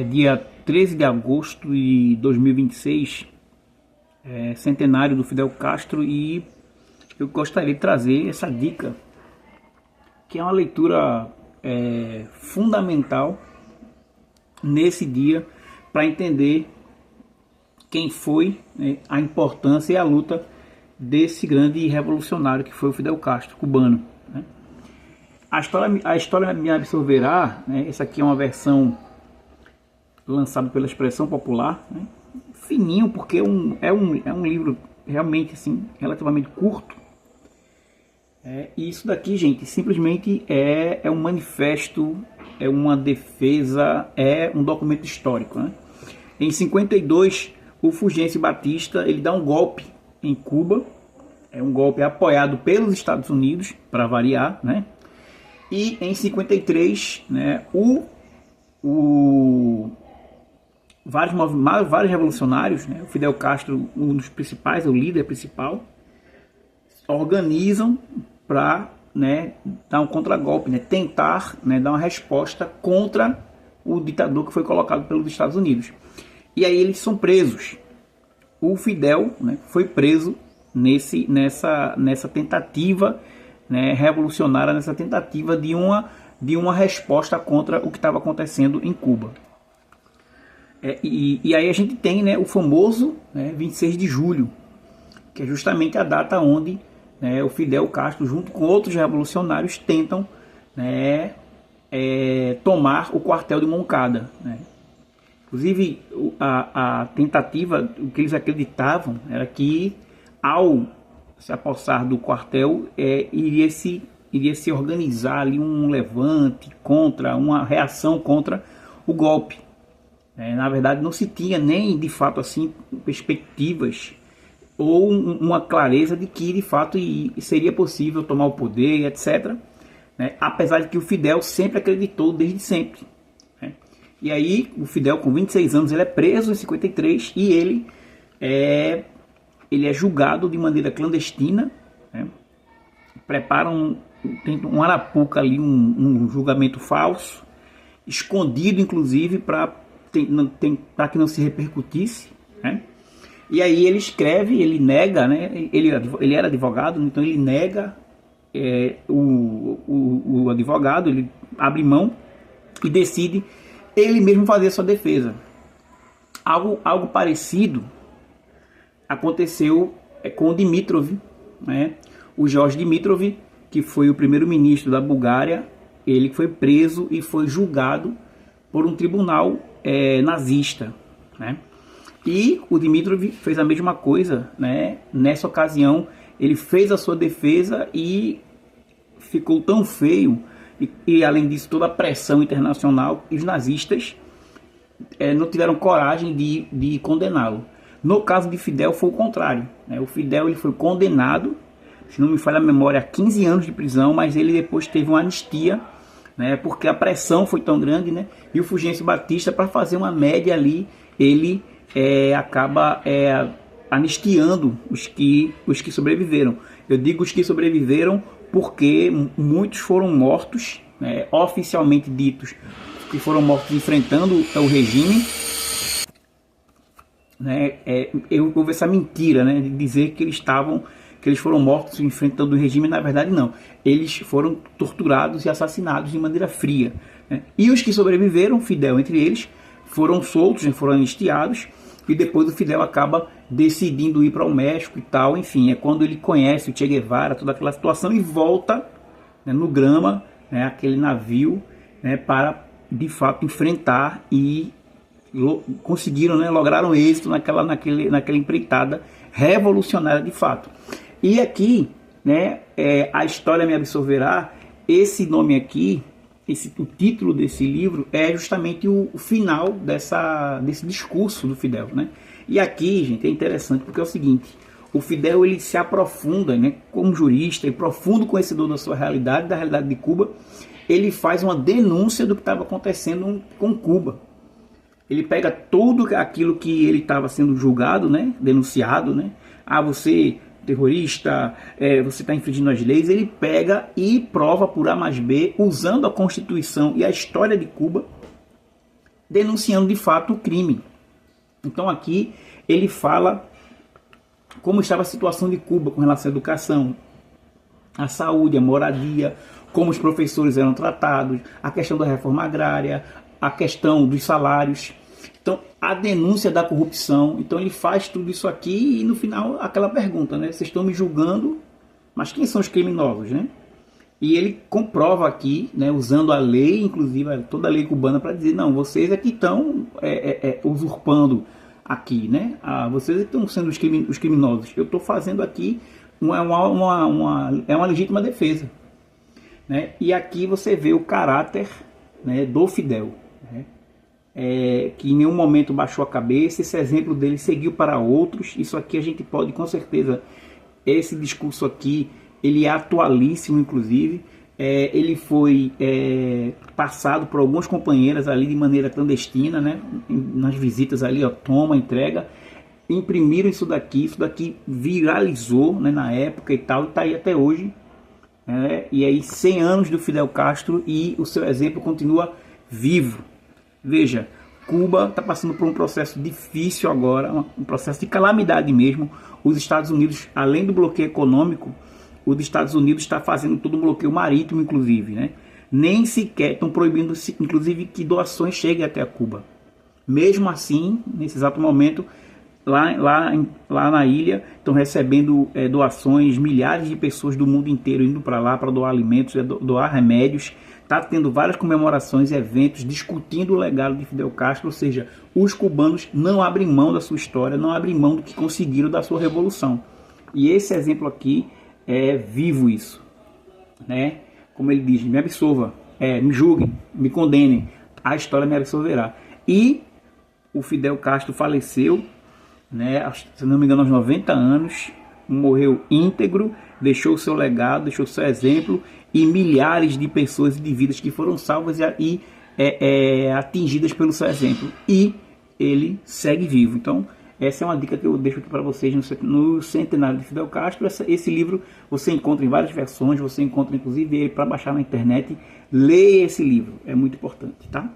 Dia 13 de agosto de 2026, centenário do Fidel Castro, e eu gostaria de trazer essa dica, que é uma leitura fundamental nesse dia para entender quem foi, a importância e a luta desse grande revolucionário que foi o Fidel Castro, cubano. A história me absolverá, essa aqui é uma versão lançada pela Expressão Popular, fininho, porque é um livro realmente assim, relativamente curto. E isso daqui, gente, simplesmente é um manifesto, é uma defesa, é um documento histórico. Em 52, o Fulgêncio Batista ele dá um golpe em Cuba, é um golpe apoiado pelos Estados Unidos, para variar, E em 53, vários revolucionários, o Fidel Castro, um dos principais, o líder principal, organizam para dar um contragolpe, tentar dar uma resposta contra o ditador que foi colocado pelos Estados Unidos. E aí eles são presos. O Fidel foi preso nessa tentativa revolucionária, nessa tentativa de uma resposta contra o que estava acontecendo em Cuba. E aí a gente tem o famoso 26 de julho, que é justamente a data onde o Fidel Castro, junto com outros revolucionários, tentam tomar o quartel de Moncada. Inclusive, a tentativa, o que eles acreditavam, era que ao se apossar do quartel, iria se organizar ali um levante contra, uma reação contra o golpe. Na verdade, não se tinha nem de fato assim perspectivas ou uma clareza de que de fato seria possível tomar o poder, etc. Apesar de que o Fidel sempre acreditou desde sempre. E aí o Fidel, com 26 anos, ele é preso em 53 e ele é julgado de maneira clandestina. Preparam um arapuca ali, um julgamento falso, escondido inclusive para que não se repercutisse. E aí ele escreve, ele nega, ele era advogado, então ele nega o advogado, ele abre mão e decide ele mesmo fazer a sua defesa. Algo parecido aconteceu com o Dimitrov, o Jorge Dimitrov, que foi o primeiro-ministro da Bulgária. Ele foi preso e foi julgado por um tribunal nazista. E o Dimitrov fez a mesma coisa. Nessa ocasião, ele fez a sua defesa e ficou tão feio, e além disso, toda a pressão internacional, os nazistas não tiveram coragem de condená-lo. No caso de Fidel foi o contrário. O Fidel ele foi condenado, se não me falha a memória, a 15 anos de prisão, mas ele depois teve uma anistia, porque a pressão foi tão grande, e o Fulgêncio Batista, para fazer uma média ali, ele acaba anistiando os que sobreviveram. Eu digo os que sobreviveram porque muitos foram mortos, oficialmente ditos que foram mortos enfrentando o regime. Houve essa mentira, de dizer que eles foram mortos enfrentando o regime. Na verdade não, eles foram torturados e assassinados de maneira fria, E os que sobreviveram, Fidel entre eles, foram soltos, foram anistiados, e depois o Fidel acaba decidindo ir para o México e tal. Enfim, é quando ele conhece o Che Guevara, toda aquela situação, e volta no Grama, aquele navio, para de fato enfrentar, e conseguiram, lograram êxito naquela empreitada revolucionária de fato. E aqui, a história me absolverá. Esse nome aqui, o título desse livro é justamente o final desse discurso do Fidel, E aqui, gente, é interessante porque é o seguinte: o Fidel ele se aprofunda, como jurista e profundo conhecedor da sua realidade, da realidade de Cuba. Ele faz uma denúncia do que estava acontecendo com Cuba. Ele pega tudo aquilo que ele estava sendo julgado, denunciado, você terrorista, você está infringindo as leis. Ele pega e prova por A mais B, usando a Constituição e a história de Cuba, denunciando de fato o crime. Então aqui ele fala como estava a situação de Cuba com relação à educação, à saúde, à moradia, como os professores eram tratados, a questão da reforma agrária, a questão dos salários. Então, a denúncia da corrupção. Então, ele faz tudo isso aqui e, no final, aquela pergunta, né? Vocês estão me julgando, mas quem são os criminosos, né? E ele comprova aqui, né, usando a lei, inclusive toda a lei cubana, para dizer, não, vocês é que estão usurpando aqui, né? Vocês é que estão sendo os criminosos. Eu estou fazendo aqui uma legítima defesa. Né? E aqui você vê o caráter, né, do Fidel, né? Que em nenhum momento baixou a cabeça. Esse exemplo dele seguiu para outros. Isso aqui a gente pode, com certeza, esse discurso aqui, ele é atualíssimo, inclusive. Ele foi passado por algumas companheiras ali de maneira clandestina, né? Nas visitas ali, ó, toma, entrega. Imprimiram isso daqui viralizou, né, na época e tal, e está aí até hoje. E aí 100 anos do Fidel Castro e o seu exemplo continua vivo. Veja, Cuba está passando por um processo difícil agora, um processo de calamidade mesmo. Os Estados Unidos, além do bloqueio econômico, os Estados Unidos está fazendo todo um bloqueio marítimo, inclusive, né? Nem sequer estão proibindo, inclusive, que doações cheguem até Cuba. Mesmo assim, nesse exato momento, lá na ilha, estão recebendo doações, milhares de pessoas do mundo inteiro indo para lá para doar alimentos, doar remédios. Está tendo várias comemorações, eventos, discutindo o legado de Fidel Castro, ou seja, os cubanos não abrem mão da sua história, não abrem mão do que conseguiram da sua revolução. E esse exemplo aqui é vivo isso, né? Como ele diz, me absolva, me julguem, me condenem, a história me absolverá. E o Fidel Castro faleceu, né, se não me engano, aos 90 anos, morreu íntegro, deixou o seu legado, deixou o seu exemplo, e milhares de pessoas e de vidas que foram salvas e atingidas pelo seu exemplo. E ele segue vivo. Então, essa é uma dica que eu deixo aqui para vocês no centenário de Fidel Castro. Esse livro você encontra em várias versões, você encontra inclusive ele para baixar na internet. Leia esse livro, é muito importante, tá?